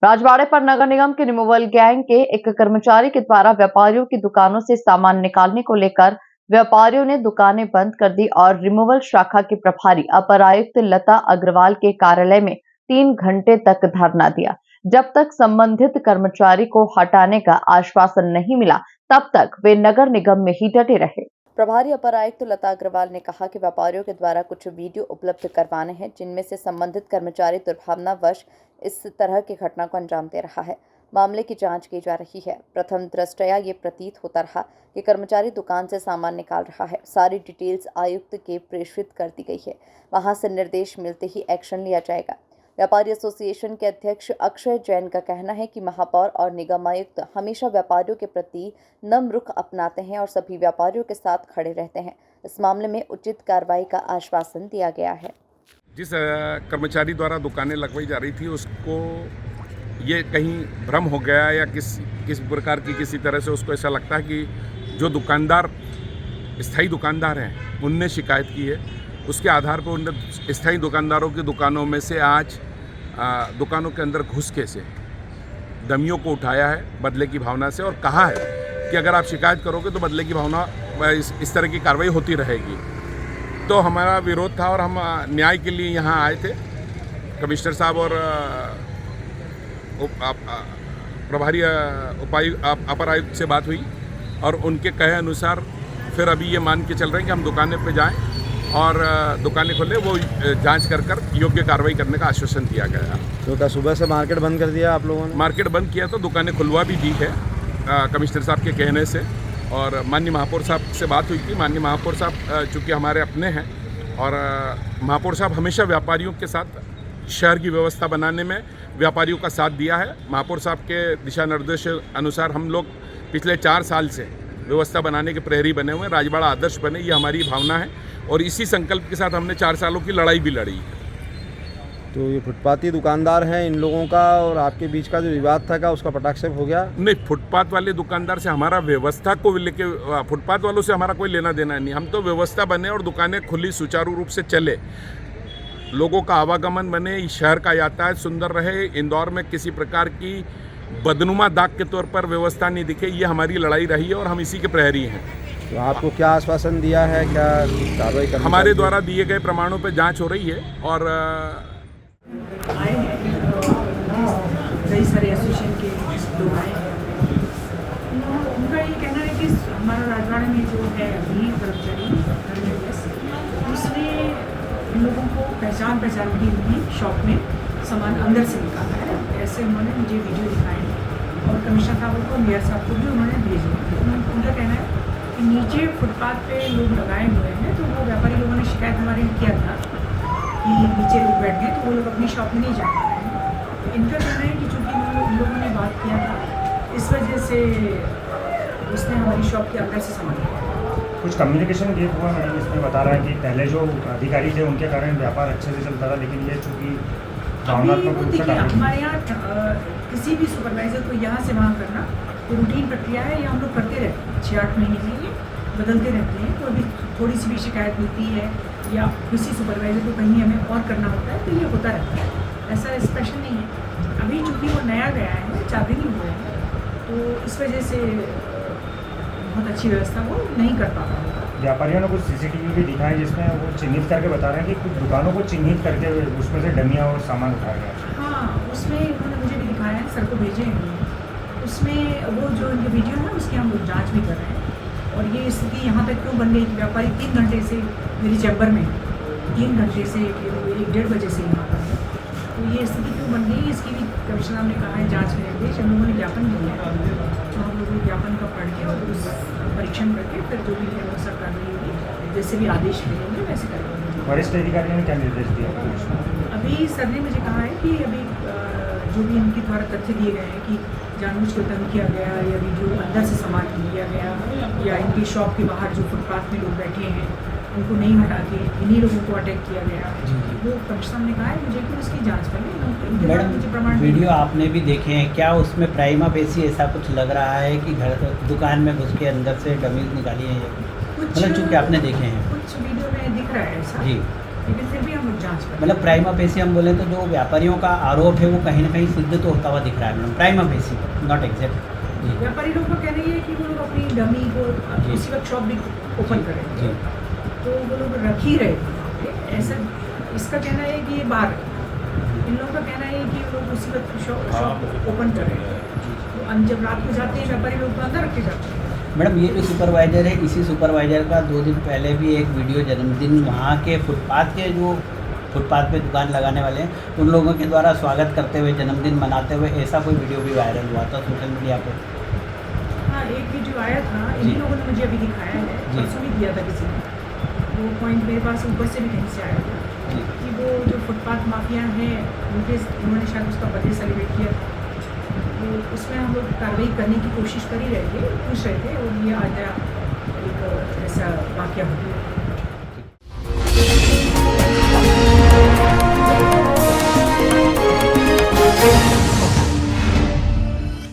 राजवाड़े पर नगर निगम के removal gang के एक कर्मचारी के द्वारा व्यापारियों की दुकानों से सामान निकालने को लेकर व्यापारियों ने दुकानें बंद कर दी और रिमूवल शाखा की प्रभारी अपर आयुक्त लता अग्रवाल के कार्यालय में 3 घंटे तक धरना दिया। जब तक संबंधित कर्मचारी को हटाने का आश्वासन नहीं मिला, तब तक वे नगर निगम में ही डटे रहे। प्रभारी अपर आयुक्त लता अग्रवाल ने कहा कि व्यापारियों के द्वारा कुछ वीडियो उपलब्ध करवाने हैं, जिनमें से संबंधित कर्मचारी दुर्भावनावश इस तरह की घटना को अंजाम दे रहा है। मामले की जांच की जा रही है। प्रथम दृष्टया ये प्रतीत होता रहा कि कर्मचारी दुकान से सामान निकाल रहा है। सारी डिटेल्स आयुक्त के प्रेषित कर दी गई है। वहां से निर्देश मिलते ही एक्शन लिया जाएगा। व्यापारी एसोसिएशन के अध्यक्ष अक्षय जैन का कहना है कि महापौर और निगम आयुक्त हमेशा व्यापारियों के प्रति नम्र रुख अपनाते हैं और सभी व्यापारियों के साथ खड़े रहते हैं। इस मामले में उचित कार्रवाई का आश्वासन दिया गया है। जिस कर्मचारी द्वारा दुकानें लगवाई जा रही थी उसको ये कहीं भ्रम हो गया या किस प्रकार की किसी तरह से उसको ऐसा लगता है कि जो दुकानदार स्थायी दुकानदार हैं उनने शिकायत की है। उसके आधार पर उन स्थायी दुकानदारों की दुकानों में से आज दुकानों के अंदर घुस के से डमियों को उठाया है बदले की भावना से और कहा है कि अगर आप शिकायत करोगे तो बदले की भावना इस तरह की कार्रवाई होती रहेगी। तो हमारा विरोध था और हम न्याय के लिए यहाँ आए थे। कमिश्नर साहब और प्रभारी अपर आयुक्त से बात हुई और उनके कहे अनुसार फिर अभी ये मान के चल रहे हैं कि हम दुकानें पे जाएं और दुकानें खोलें, वो जांच कर योग्य कार्रवाई करने का आश्वासन दिया गया। तो क्या सुबह से मार्केट बंद कर दिया आप लोगों ने? मार्केट बंद किया तो दुकानें खुलवा भी दी है कमिश्नर साहब के कहने से। और माननीय महापौर साहब से बात हुई थी। माननीय महापौर साहब चूँकि हमारे अपने हैं और महापौर साहब हमेशा व्यापारियों के साथ शहर की व्यवस्था बनाने में व्यापारियों का साथ दिया है। महापौर साहब के दिशा निर्देश अनुसार हम लोग पिछले 4 साल से व्यवस्था बनाने के प्रहरी बने हुए हैं। राजवाड़ा आदर्श बने, ये हमारी भावना है और इसी संकल्प के साथ हमने 4 सालों की लड़ाई भी लड़ी है। तो ये फुटपाती दुकानदार हैं, इन लोगों का और आपके बीच का जो विवाद था क्या उसका पटाक्षेप हो गया? नहीं, फुटपाथ वाले दुकानदार से हमारा व्यवस्था को लेके, फुटपाथ वालों से हमारा कोई लेना देना नहीं। हम तो व्यवस्था बने और दुकानें खुली सुचारू रूप से चले, लोगों का आवागमन बने, शहर का यातायात सुंदर रहे, इंदौर में किसी प्रकार की बदनुमा दाग के तौर पर व्यवस्था नहीं दिखे। ये हमारी लड़ाई रही है और हम इसी के प्रहरी हैं। तो आपको क्या आश्वासन दिया है, क्या कार्रवाई करनी हमारे द्वारा दिए गए प्रमाणों पर जांच हो रही है और आए हैं कई सारे एसोसिएशन के लोग आए हैं। उनका ये कहना है कि हमारा राजवाड़ा में जो है अभी कर्मचारी उसने इन लोगों को पहचान की उन्हें शॉप में सामान अंदर से निकाला है। ऐसे उन्होंने मुझे वीडियो दिखाए और कमिश्नर साहब को, मेयर साहब को भी उन्होंने भेजे। उनका कहना है कि नीचे फुटपाथ पे लोग लगाए हुए हैं, तो वो व्यापारी लोगों ने शिकायत हमारे किया था कि नीचे लोग बैठ गए, तो वो लोग अपनी शॉप में नहीं जा पा रहे हैं। तो इनका कहना है कि चूँकि इन लोगों ने बात किया था, इस वजह से उसने हमारी शॉप के अंदर से सामान लिया। कुछ कम्युनिकेशन गैप हुआ मैडम, इसमें बता रहा है कि पहले जो अधिकारी थे उनके कारण व्यापार अच्छे से चलता था, लेकिन ये चूँकि भावनात्मक रूप से हमारे यहाँ किसी भी सुपरवाइज़र को यहाँ से वहाँ करना तो रूटीन प्रक्रिया है, ये हम लोग करते रहते हैं। 6-8 महीने के लिए बदलते रहते हैं। तो अभी थोड़ी सी भी शिकायत मिलती है या किसी सुपरवाइज़र को कहीं हमें और करना होता है तो ये होता रहता है, ऐसा स्पेशल नहीं है। अभी चूँकि वो नया गया है, 4 दिन ही हुए हैं, तो इस वजह से बहुत अच्छी व्यवस्था वो नहीं कर पा रहा होगा। व्यापारियों ने कुछ CCTV भी दिखाए जिसमें वो चिन्हित करके बता रहे हैं कि कुछ दुकानों को चिन्हित करके उसमें से डमिया और सामान उठाया गया। हाँ, उसमें उन्होंने मुझे भी दिखाया है, सर को भेजे हैं। उसमें वो जो इनके वीडियो है उसकी हम लोग जाँच भी कर रहे हैं। और ये स्थिति यहाँ तक क्यों बन गई कि व्यापारी 3 घंटे से मेरी चैम्बर में 3 घंटे से 1-1:30 बजे से यहाँ पर है, तो ये स्थिति क्यों बन गई, इसकी भी कमिश्नर ने कहा है जांच के निर्देश। हम लोगों ने ज्ञापन दिया है, तो हम लोग ज्ञापन का पढ़ के और उस परीक्षण करके फिर जो भी है वो सब कार्रवाई होगी, जैसे भी आदेश मिलेंगे वैसे कार्रवाई। वरिष्ठ अधिकारियों ने क्या निर्देश दिया? अभी सर ने मुझे कहा है कि अभी जो भी इनके द्वारा तथ्य दिए गए हैं कि जानबूझ के तंग किया गया या वीडियो अंदर से सामान लिया गया या इनकी शॉप के बाहर जो फुटपाथ में लोग बैठे हैं उनको नहीं हटा के इन्हीं लोगों को अटैक किया गया, वो कमिश्नर ने कहा है मुझे कि उसकी जांच करें। मैडम, वीडियो आपने भी देखे हैं, क्या उसमें प्राइमा फेसी ऐसा कुछ लग रहा है कि घर दुकान में घुस के अंदर से डमीज निकाली है? मतलब चूँकि आपने देखे हैं कुछ वीडियो में दिख रहा है ऐसा जी, लेकिन फिर भी हम लोग जांच करें। मतलब प्राइमा फेसी हम बोले तो जो व्यापारियों का आरोप है वो कहीं ना कहीं सिद्ध तो होता हुआ दिख रहा है madam, prima facie not exact. जी व्यापारी लोग का कहना ये है कि वो लोग अपनी डमी को जी। उसी वक्त शॉप भी ओपन करेंगे, जी तो वो लोग रख ही रहे थे वहाँ पे। ऐसा इसका कहना है कि ये बाहर है। इन लोगों का कहना है कि वो लोग उसी वक्त शॉप ओपन कर रहे हैं, तो जब रात को जाते हैं व्यापारी लोग तो अंदर रखे जाते हैं। मैडम ये जो सुपरवाइज़र है, इसी सुपरवाइज़र का 2 दिन पहले भी एक वीडियो जन्मदिन वहाँ के फुटपाथ के जो फुटपाथ पे दुकान लगाने वाले हैं उन लोगों के द्वारा स्वागत करते हुए, जन्मदिन मनाते हुए ऐसा कोई वीडियो भी वायरल हुआ था सोशल मीडिया पे। हाँ, एक वीडियो आया था, जी। इन्हीं लोगों ने मुझे अभी दिखाया है, जी। परसों भी दिया था किसी ने। वो पॉइंट मेरे पास ऊपर से भी कहीं से आया था जी कि वो जो फुटपाथ माफिया हैं उन्होंने शायद उसका बर्थडे सेलिब्रेट किया था, तो उसमें हम लोग कार्रवाई करने की कोशिश कर ही रहे थे, पूछ रहे थे, और ये आ गया एक ऐसा वाक़या हो गया।